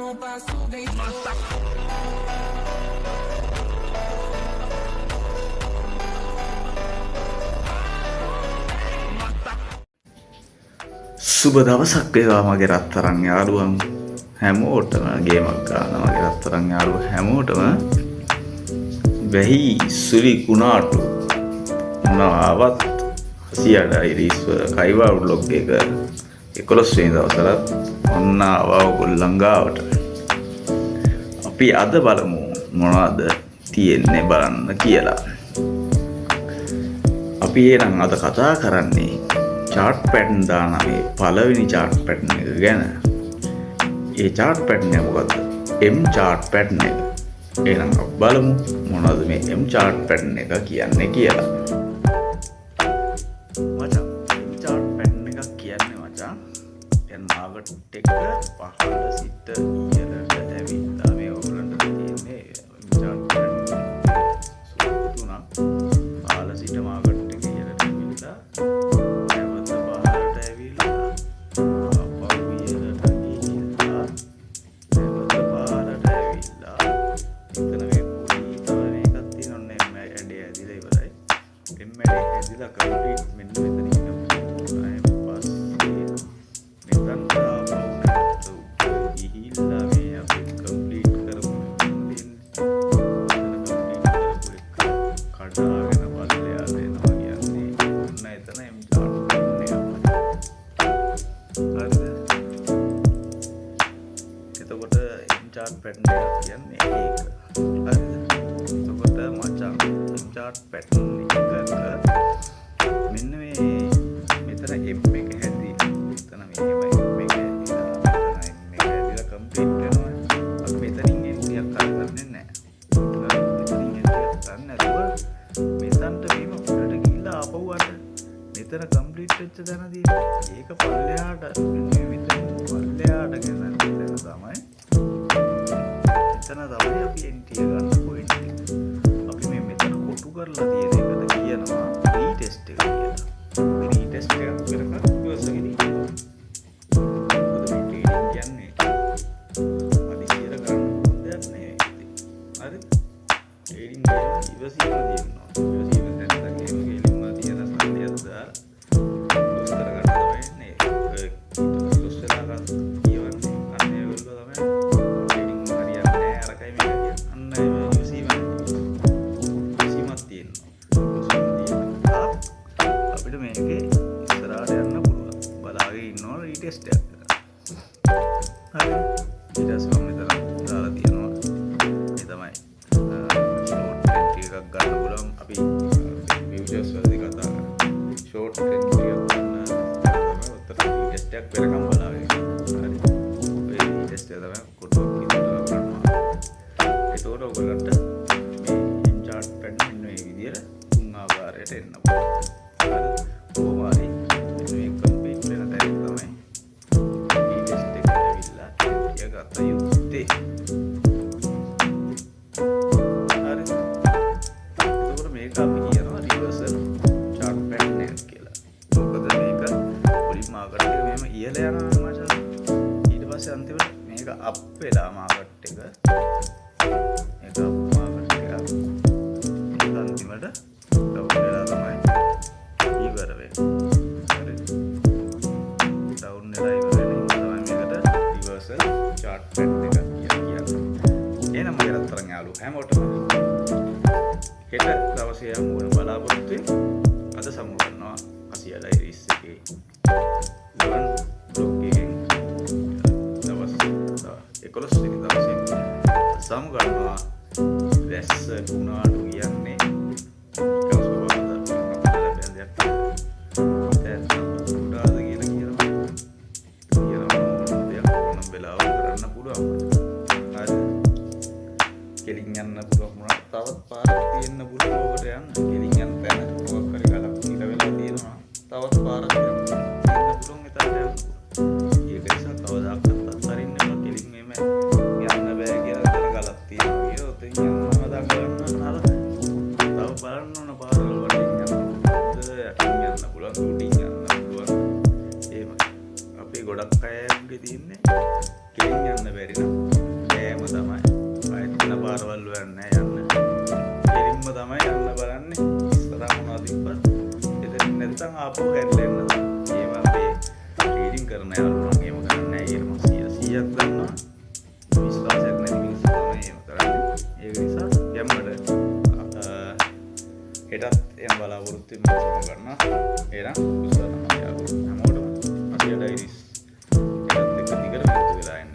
සුබ දවසක් වේවා මගේ රත්තරන් යාළුවන් හැමෝටම ගේමක් ගන්න මගේ රත්තරන් යාළුවෝ හැමෝටම වෙහි සුලි කුණාටු මොනවාවත් සියඩයිරිස් කයිවා ව්ලොග් එක 11 වෙනි දවසට ඔන්න ආවා ඔයගොල්ලන් ගාවට. අපි අද බලමු මොනවද තියෙන්නේ බලන්න කියලා. අපි එනම් අද කතා කරන්නේ chart pattern දාන මේ පළවෙනි chart pattern එක ගැන. ඒ chart pattern එක මොකද්ද? M chart pattern එක. එහෙනම් බලමු මොනවද මේ M chart pattern එක කියන්නේ කියලා. මචං M chart pattern එක කියන්නේ මචං දැන් මාගට් එක පහළ සිට ඉහළට ඇවිල්ලා මේ ඔයගලන්ට තියෙන්නේ chart pattern තුනක් පහළ සිට මාගට් එක ඉහළට ඇවිල්ලා chart pattern එක කියන්නේ ඒක. හරිද? එතකොට මචං chart pattern එකක මෙන්න මේ මෙතන M එක හැදිලා මෙතන මේ M එක හැදිලා මෙතන M එක හැදිලා කම්ප්ලීට් වෙනවා. අපි මෙතනින් එන්ට්‍රියක් කරගන්නේ නැහැ. මෙතනින් එන්ට්‍රියක් ගන්න නැතුව මෙතනට වීම උඩට ගිහිල්ලා ආපහු අර මෙතන කම්ප්ලීට් වෙච්ච තැනදී ඒක පල්ලෙහාට මෙන්න මෙතන පල්ලෙහාට ගෙනත් තමයි එතන තමයි අපි එන්ට්‍රි ගන්න පොයින්ට් එක. අපි මේ මෙතන කොටු කරලා තියෙන එකට කියනවා රීටෙස්ට් එක කියලා. මේ රීටෙස්ට් එක කරලා ඉවසගෙන ඉන්නවා. මොකද මේ ට්‍රේඩින් කියන්නේ අදිසියට ගන්න දෙයක් නෙවෙයි. හරි? ට්‍රේඩින් කියන්නේ ඉවසීම දිනනවා. ඉවසීම නැත්නම් ඒ වගේ ලිම්මා තියෙන සංදේශ දාලා උත්තර ගන්න තමයි නේ. ඒක ඊට පස්සේ වෙලා කියවන්නේ අන්නේ වල තමයි අපිට මේකේ ඉස්සරහට යන්න පුළුවන්. බලාගෙන ඉන්නවා රීටෙස්ට් එකක් කරලා. හරි. ඊට පස්සේ මම මෙතන දාලා තියෙනවා. මේ තමයි ෂෝට් එන්ට්‍රි එකක් ගන්න පුළුවන්. අපි ෆියුචර්ස් වලදී කතා කරා. ෂෝට් එන්ට්‍රි එකක් ගන්න තමයි උත්තර රීටෙස්ට් එකක් වෙනකම් බලාගෙන. හරි. ඔය රීටෙස්ට් එක තමයි කොටුවක් විදිහට කරනවා. ඒතකොට ඔයගොල්ලන්ට මේ M chart pattern මෙන්න මේ විදිහට තුන් ආකාරයට එන්න පුළුවන්. කොහොමරි මේ කම්ප්ලීට් වෙන තැන තමයි මේ ටෙස්ට් එක ඇවිල්ලා එන්ට්‍රිය ගත්ත යුත්තේ. හරි. එතකොට මේක අපි කියනවා රිවර්සල් chart pattern එක කියලා. මොකද මේක පොලිස් මාකට් එක මෙහෙම ඉහළ යනවා මචං. ඊට පස්සේ අන්තිමට මේක අප් වෙලා මාකට් එක මේක අප් මාකට් එක මේක අන්තිමට ඩවුන් වෙලා තමයි ඉවර වෙන්නේ. හරි. ඩවුන් වෙලා ඉවර වෙන ඉඳන් තමයි මේකට රිවර්සල් chart pattern එක කියලා කියන්නේ. එහෙනම් මගේ රත්තරන් යාළුවෝ හැමෝටම හෙට දවසේ යමු වෙන බලාපොරොත්තු වෙන්න. අද සමු ගන්නවා අසියලයිරිස් එකේ ලොන් බ්ලොග් එකෙන් දවස් 11 වෙනි දවසේ සමු ගන්නවා වැස්ස කුණාටු කියන්නේ කෙලින් යන්න පුළුවන් මොනවද තවත් පාරක් තියෙන්න පුළුවන් ඔකට යන්න කෙලින් යන තැන මොකක් හරි ගලක් ඉර වෙලා තියෙනවා තවත් පාරක් යන්න පුළුවන් එතනට යන්න ඒක නිසා කවදාකවත් අරින්න බෑ කෙලින් මෙහෙම යන්න බෑ කියලා තන ගලක් තියෙනවා කියලා ඔතෙන් යන්නම දන් ගන්න අර තව බලන්න ඕන පාරවල් වලින් යන්න යන්න පුළුවන් උඩින් යන්න පුළුවන් එහෙම අපේ ගොඩක් අයගේ තියෙන්නේ කෙලින් යන්න බැරි නම් පාරවල් යන්නේ යන්න. එරින්ම තමයි යන්න බලන්නේ. ඉස්සරහ මොනවද ඉප්පත්. එතන නැත්තම් ආපහු හැල්ලෙන්න. ඒ වගේ රීඩින් කරන යාළුවෝ නම් එහෙම කරන්නේ නැහැ. ඒකට මම 100ක් ගන්නවා. විශ්වාසයක් නැති මිනිස්සු තමයි එහෙම කරන්නේ. ඒක නිසා යම්මඩ හෙටත් එන බලාපොරොත්තු වෙන්න ගන්නවා. එහෙනම් විශ්වාස තමයි යාළුවෝ. හැමෝටම අසිය ඩයිරිස් එකත් එක්ක දිගට මෙහෙට වෙලා යන්න.